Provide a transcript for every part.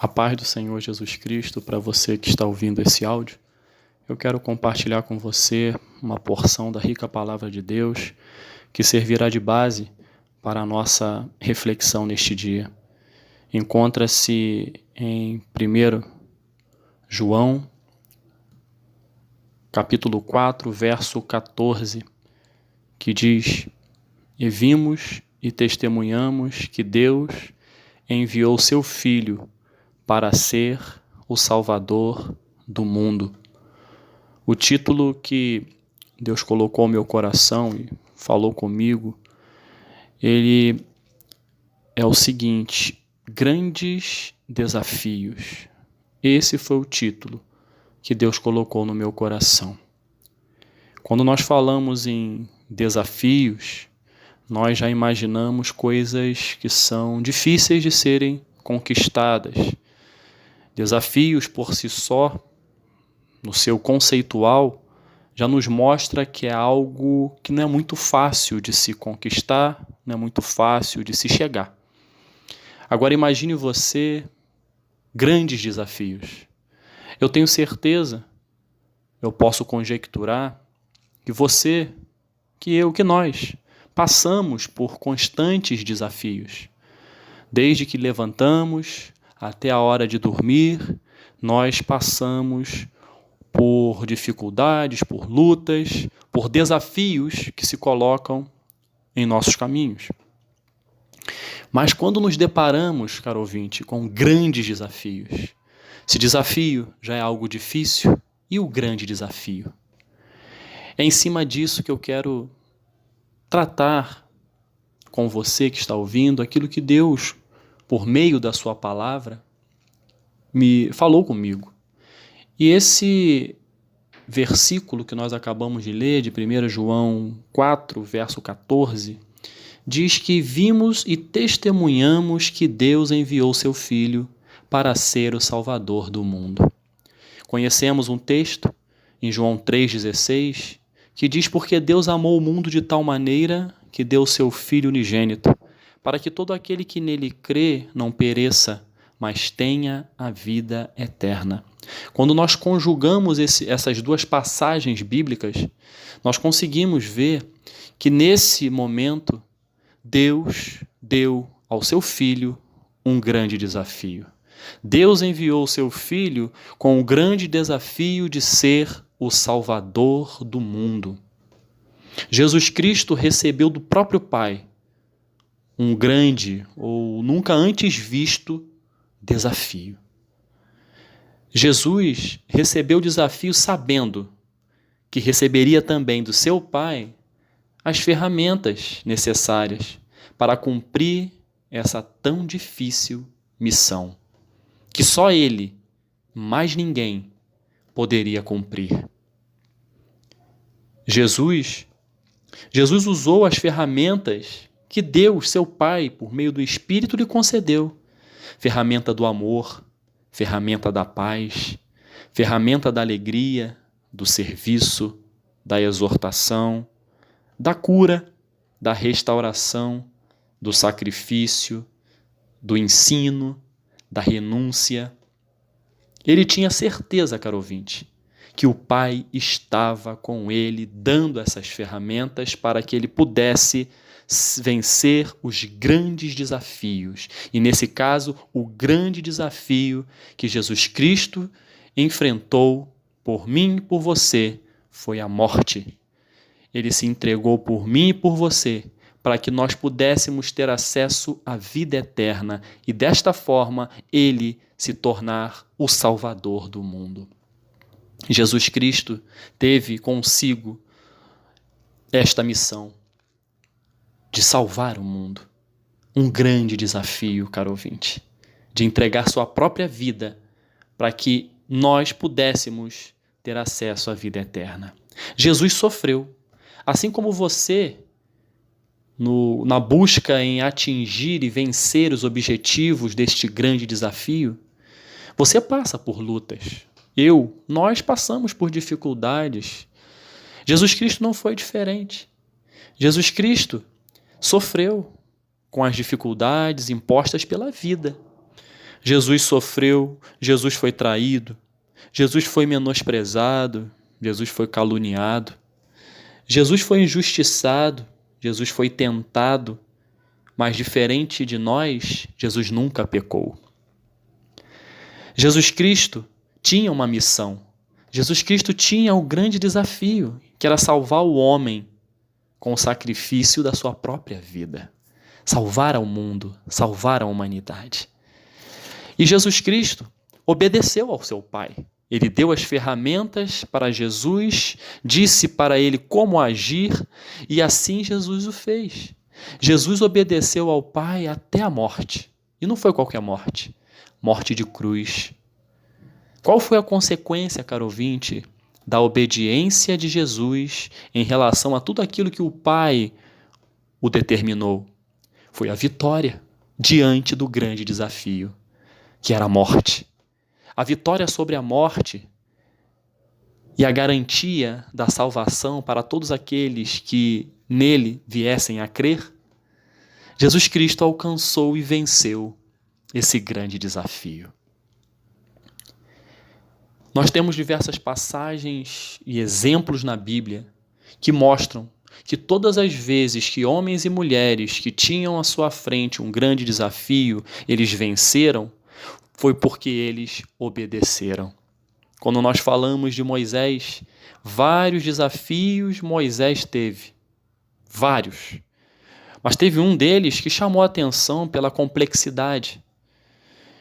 A paz do Senhor Jesus Cristo para você que está ouvindo esse áudio. Eu quero compartilhar com você uma porção da rica palavra de Deus que servirá de base para a nossa reflexão neste dia. Encontra-se em 1 João, capítulo 4, verso 14, que diz: E vimos e testemunhamos que Deus enviou seu Filho para ser o Salvador do mundo. O título que Deus colocou no meu coração e falou comigo, ele é o seguinte: Grandes Desafios. Esse foi o título que Deus colocou no meu coração. Quando nós falamos em desafios, nós já imaginamos coisas que são difíceis de serem conquistadas. Desafios por si só, no seu conceitual, já nos mostra que é algo que não é muito fácil de se conquistar, não é muito fácil de se chegar. Agora imagine você grandes desafios. Eu tenho certeza, eu posso conjecturar, que você, que eu, que nós passamos por constantes desafios. Desde que levantamos até a hora de dormir, nós passamos por dificuldades, por lutas, por desafios que se colocam em nossos caminhos. Mas quando nos deparamos, caro ouvinte, com grandes desafios, esse desafio já é algo difícil, e o grande desafio? É em cima disso que eu quero tratar com você que está ouvindo aquilo que Deus, por meio da sua palavra, me falou comigo. E esse versículo que nós acabamos de ler, de 1 João 4, verso 14, diz que vimos e testemunhamos que Deus enviou seu Filho para ser o Salvador do mundo. Conhecemos um texto em João 3,16, que diz: Porque Deus amou o mundo de tal maneira que deu seu Filho unigênito, para que todo aquele que nele crê não pereça, mas tenha a vida eterna. Quando nós conjugamos essas duas passagens bíblicas, nós conseguimos ver que nesse momento Deus deu ao seu Filho um grande desafio. Deus enviou o seu Filho com o grande desafio de ser o Salvador do mundo. Jesus Cristo recebeu do próprio Pai um grande ou nunca antes visto desafio. Jesus recebeu o desafio sabendo que receberia também do seu Pai as ferramentas necessárias para cumprir essa tão difícil missão, que só Ele, mais ninguém, poderia cumprir. Jesus usou as ferramentas que Deus, seu Pai, por meio do Espírito, lhe concedeu. Ferramenta do amor, ferramenta da paz, ferramenta da alegria, do serviço, da exortação, da cura, da restauração, do sacrifício, do ensino, da renúncia. Ele tinha certeza, caro ouvinte, que o Pai estava com ele, dando essas ferramentas para que ele pudesse vencer os grandes desafios. E nesse caso, o grande desafio que Jesus Cristo enfrentou por mim e por você foi a morte. Ele se entregou por mim e por você, para que nós pudéssemos ter acesso à vida eterna e desta forma ele se tornar o Salvador do mundo. Jesus Cristo teve consigo esta missão de salvar o mundo. Um grande desafio, caro ouvinte, de entregar sua própria vida para que nós pudéssemos ter acesso à vida eterna. Jesus sofreu, assim como você, na busca em atingir e vencer os objetivos deste grande desafio. Você passa por lutas. Nós passamos por dificuldades. Jesus Cristo não foi diferente. Jesus Cristo sofreu com as dificuldades impostas pela vida. Jesus sofreu, Jesus foi traído, Jesus foi menosprezado, Jesus foi caluniado, Jesus foi injustiçado, Jesus foi tentado, mas diferente de nós, Jesus nunca pecou. Jesus Cristo tinha uma missão. Jesus Cristo tinha o grande desafio, que era salvar o homem com o sacrifício da sua própria vida. Salvar ao mundo, salvar a humanidade. E Jesus Cristo obedeceu ao seu Pai. Ele deu as ferramentas para Jesus, disse para ele como agir, e assim Jesus o fez. Jesus obedeceu ao Pai até a morte. E não foi qualquer morte, morte de cruz. Qual foi a consequência, caro ouvinte, da obediência de Jesus em relação a tudo aquilo que o Pai o determinou? Foi a vitória diante do grande desafio, que era a morte. A vitória sobre a morte e a garantia da salvação para todos aqueles que nele viessem a crer. Jesus Cristo alcançou e venceu esse grande desafio. Nós temos diversas passagens e exemplos na Bíblia que mostram que todas as vezes que homens e mulheres que tinham à sua frente um grande desafio, eles venceram, foi porque eles obedeceram. Quando nós falamos de Moisés, vários desafios Moisés teve. Vários. Mas teve um deles que chamou a atenção pela complexidade,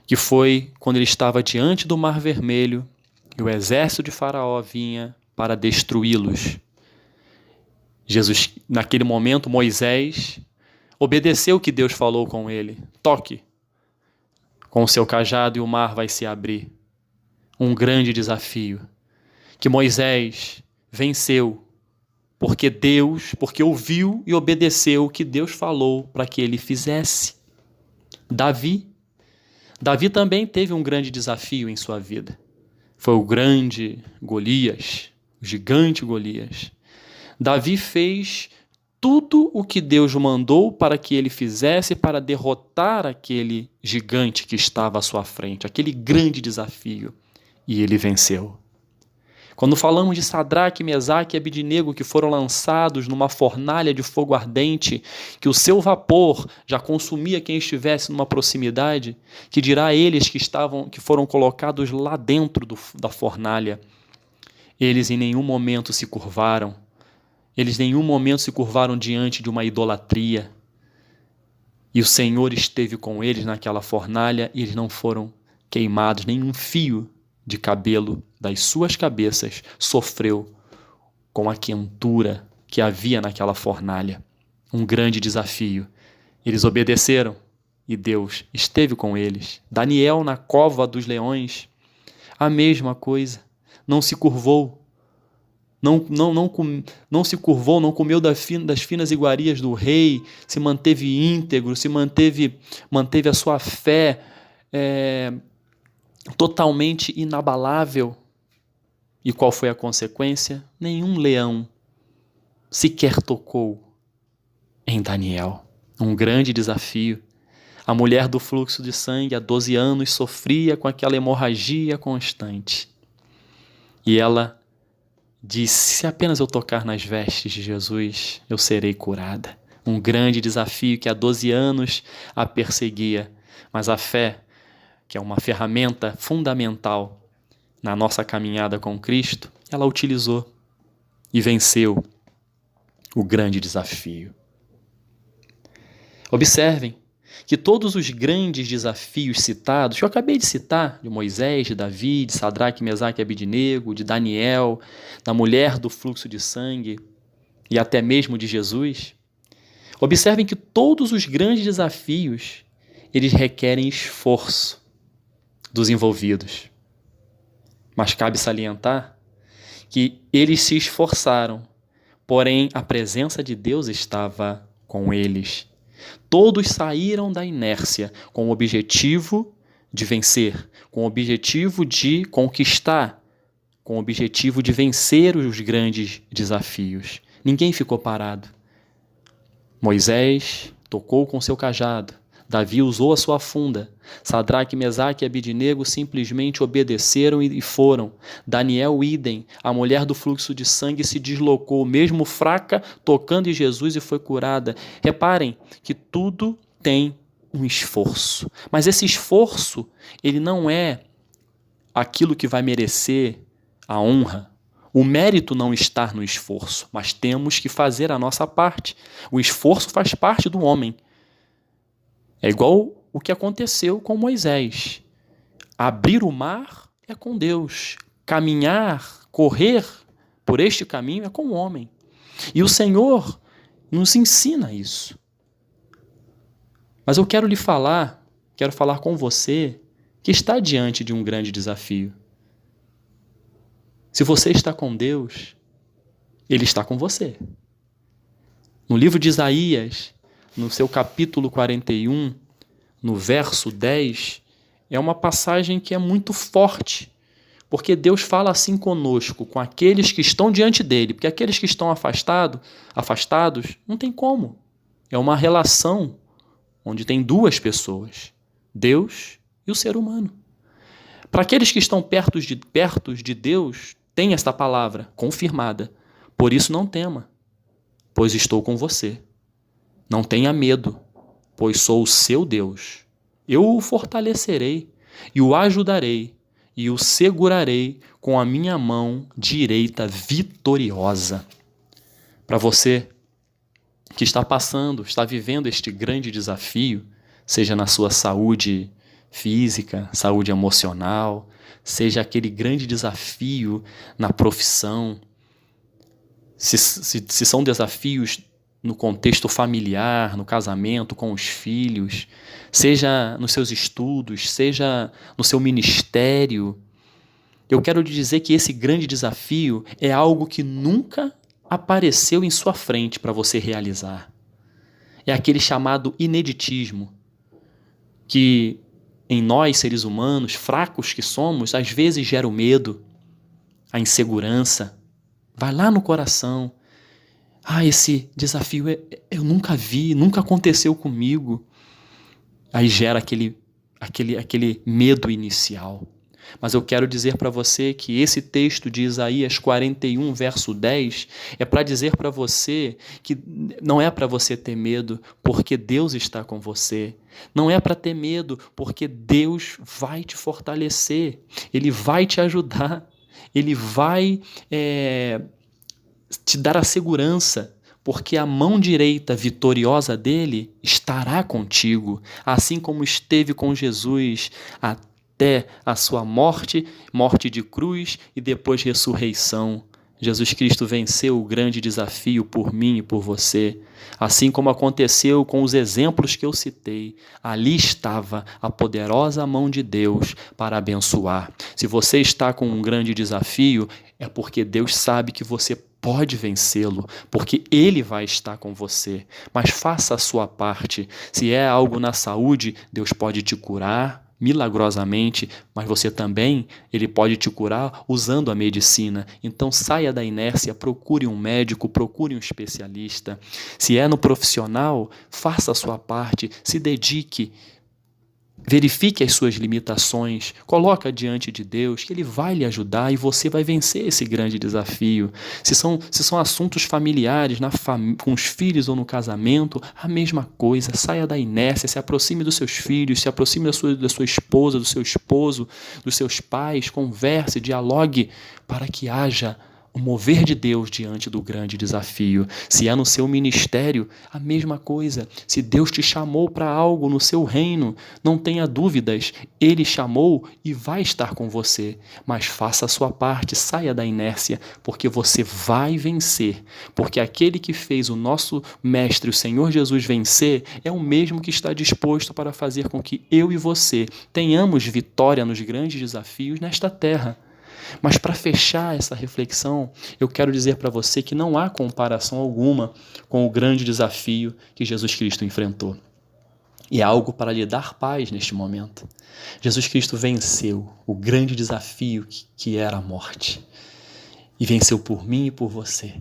que foi quando ele estava diante do Mar Vermelho e o exército de Faraó vinha para destruí-los. Naquele momento, Moisés obedeceu o que Deus falou com ele. Toque com o seu cajado e o mar vai se abrir. Um grande desafio que Moisés venceu porque ouviu e obedeceu o que Deus falou para que ele fizesse. Davi também teve um grande desafio em sua vida. Foi o grande Golias, o gigante Golias. Davi fez tudo o que Deus mandou para que ele fizesse para derrotar aquele gigante que estava à sua frente, aquele grande desafio, e ele venceu. Quando falamos de Sadraque, Mesaque e Abidnego, que foram lançados numa fornalha de fogo ardente, que o seu vapor já consumia quem estivesse numa proximidade, que dirá eles que foram colocados lá dentro da fornalha, eles em nenhum momento se curvaram. Eles em nenhum momento se curvaram diante de uma idolatria. E o Senhor esteve com eles naquela fornalha e eles não foram queimados, nenhum fio de cabelo das suas cabeças sofreu com a quentura que havia naquela fornalha. Um grande desafio. Eles obedeceram e Deus esteve com eles. Daniel na cova dos leões, a mesma coisa. Não se curvou. Não se curvou, não comeu das finas iguarias do rei, se manteve íntegro, manteve a sua fé totalmente inabalável. E qual foi a consequência? Nenhum leão sequer tocou em Daniel. Um grande desafio. A mulher do fluxo de sangue há 12 anos sofria com aquela hemorragia constante. E ela disse: se apenas eu tocar nas vestes de Jesus, eu serei curada. Um grande desafio que há 12 anos a perseguia. Mas a fé, que é uma ferramenta fundamental na nossa caminhada com Cristo, ela utilizou e venceu o grande desafio. Observem que todos os grandes desafios citados, que eu acabei de citar, de Moisés, de Davi, de Sadraque, Mesaque e Abidnego, de Daniel, da mulher do fluxo de sangue e até mesmo de Jesus, observem que todos os grandes desafios, eles requerem esforço dos envolvidos. Mas cabe salientar que eles se esforçaram, porém a presença de Deus estava com eles. Todos saíram da inércia com o objetivo de vencer, com o objetivo de conquistar, com o objetivo de vencer os grandes desafios. Ninguém ficou parado. Moisés tocou com seu cajado, Davi usou a sua funda. Sadraque, Mesaque e Abidnego simplesmente obedeceram e foram. Daniel, idem. A mulher do fluxo de sangue se deslocou, mesmo fraca, tocando em Jesus e foi curada. Reparem que tudo tem um esforço. Mas esse esforço, ele não é aquilo que vai merecer a honra. O mérito não está no esforço, mas temos que fazer a nossa parte. O esforço faz parte do homem. É igual o que aconteceu com Moisés. Abrir o mar é com Deus. Caminhar, correr por este caminho é com o homem. E o Senhor nos ensina isso. Mas eu quero falar com você que está diante de um grande desafio. Se você está com Deus, Ele está com você. No livro de Isaías, no seu capítulo 41, no verso 10, é uma passagem que é muito forte, porque Deus fala assim conosco, com aqueles que estão diante dele, porque aqueles que estão afastados, não tem como. É uma relação onde tem duas pessoas, Deus e o ser humano. Para aqueles que estão perto de Deus, tem esta palavra confirmada. Por isso não tema, pois estou com você. Não tenha medo, pois sou o seu Deus. Eu o fortalecerei e o ajudarei e o segurarei com a minha mão direita vitoriosa. Para você que está vivendo este grande desafio, seja na sua saúde física, saúde emocional, seja aquele grande desafio na profissão, se são desafios no contexto familiar, no casamento, com os filhos, seja nos seus estudos, seja no seu ministério, eu quero lhe dizer que esse grande desafio é algo que nunca apareceu em sua frente para você realizar. É aquele chamado ineditismo, que em nós, seres humanos, fracos que somos, às vezes gera o medo, a insegurança. Vai lá no coração. Esse desafio eu nunca vi, nunca aconteceu comigo. Aí gera aquele medo inicial. Mas eu quero dizer para você que esse texto de Isaías 41, verso 10, é para dizer para você que não é para você ter medo, porque Deus está com você. Não é para ter medo, porque Deus vai te fortalecer. Ele vai te ajudar. Ele vai te dar a segurança, porque a mão direita vitoriosa dele estará contigo, assim como esteve com Jesus até a sua morte de cruz e depois ressurreição. Jesus Cristo venceu o grande desafio por mim e por você. Assim como aconteceu com os exemplos que eu citei, ali estava a poderosa mão de Deus para abençoar. Se você está com um grande desafio, é porque Deus sabe que você pode vencê-lo, porque Ele vai estar com você. Mas faça a sua parte. Se é algo na saúde, Deus pode te curar milagrosamente, mas você também, Ele pode te curar usando a medicina. Então saia da inércia, procure um médico, procure um especialista. Se é no profissional, faça a sua parte, se dedique. Verifique as suas limitações, coloca diante de Deus que Ele vai lhe ajudar e você vai vencer esse grande desafio. Se são assuntos familiares, com os filhos ou no casamento, a mesma coisa. Saia da inércia, se aproxime dos seus filhos, se aproxime da sua esposa, do seu esposo, dos seus pais, converse, dialogue para que haja o mover de Deus diante do grande desafio. Se é no seu ministério, a mesma coisa. Se Deus te chamou para algo no seu reino, não tenha dúvidas, Ele chamou e vai estar com você. Mas faça a sua parte, saia da inércia, porque você vai vencer. Porque aquele que fez o nosso Mestre, o Senhor Jesus, vencer, é o mesmo que está disposto para fazer com que eu e você tenhamos vitória nos grandes desafios nesta terra. Mas para fechar essa reflexão, eu quero dizer para você que não há comparação alguma com o grande desafio que Jesus Cristo enfrentou. E é algo para lhe dar paz neste momento. Jesus Cristo venceu o grande desafio que era a morte. E venceu por mim e por você.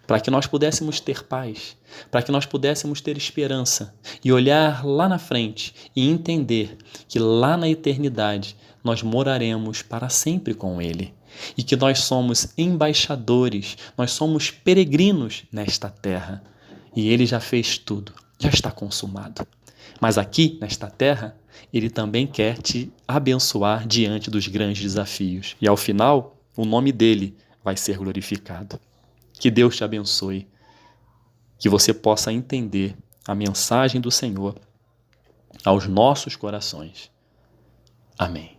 para que nós pudéssemos ter paz, para que nós pudéssemos ter esperança e olhar lá na frente e entender que lá na eternidade nós moraremos para sempre com Ele e que nós somos embaixadores, nós somos peregrinos nesta terra e Ele já fez tudo, já está consumado. Mas aqui, nesta terra, Ele também quer te abençoar diante dos grandes desafios e ao final, o nome dEle vai ser glorificado. Que Deus te abençoe, que você possa entender a mensagem do Senhor aos nossos corações. Amém.